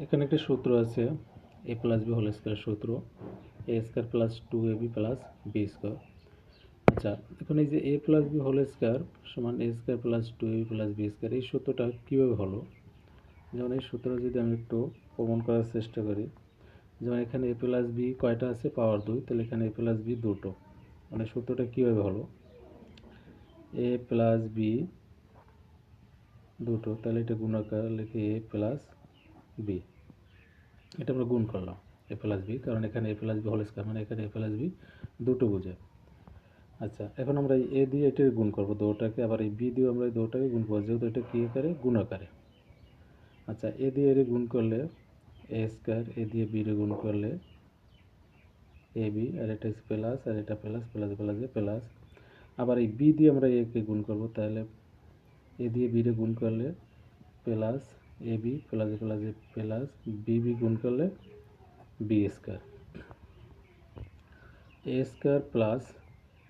এখানে একটা সূত্র আছে A plus B whole square সূত্র A square plus 2ab plus B square. আচ্ছা, এখন এই যে A plus B whole square সমান A square plus 2ab plus B square, এই সূত্রটা কীভাবে হলো? যেমন এই সূত্র যদি আমি একটু প্রমাণ করার চেষ্টা করি, যেমন এখানে এ প্লাস বি কয়টা আছে? পাওয়ার 2, তাহলে এখানে এ প্লাস বি দুটো। মানে সূত্রটা কীভাবে হলো? এ প্লাস বি দুটো, তাহলে এটা গুণাকার লিখে এ প্লাস বি, এটা আমরা গুণ করলাম এ প্লাস বি, কারণ এখানে এ প্লাস বি হোল স্কয়ার মানে এখানে এ প্লাস বি দুটো বোঝায়। আচ্ছা, এখন আমরা এ দিয়ে এটা গুণ করবো দুটোটাকে, আবার এই বি দিয়ে আমরা এই দুটোটাকে গুণ করবো, যেহেতু এটা কী আকারে? গুণ আকারে। আচ্ছা, এ দিয়ে এর গুণ করলে এ স্কয়ার, এ দিয়ে বি রে গুণ করলে এ বি, আর এটা প্লাস, আর এটা প্লাস, প্লাস প্লাসে প্লাস। আবার এই বি দিয়ে আমরা এ কে গুণ করবো, তাহলে এ দিয়ে বি রে গুণ করলে প্লাস এ বি, প্লাসে প্লাসে প্লাস বি বি গুণ করলে b square. A square plus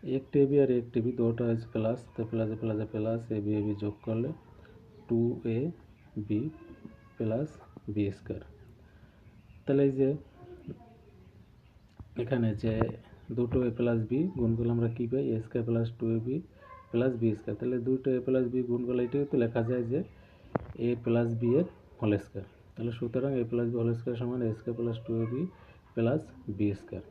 एक टेबी और एक टेबी दोटा है प्लस, तो plus plus plus a b যোগ করলে 2ab প্লাস বি স্কয়ার। তাহলে এই যে এখানে যে দুটো এ প্লাস বি গুণ করলে আমরা কী পাই? A square plus 2ab plus B square. তাহলে দুটো এ প্লাস বি গুণ করলে এটাও তো লেখা যায় যে এ প্লাস বি এর হোল স্কয়ার। তাহলে সুতরাং A plus B whole square সমান A square plus 2ab plus B square.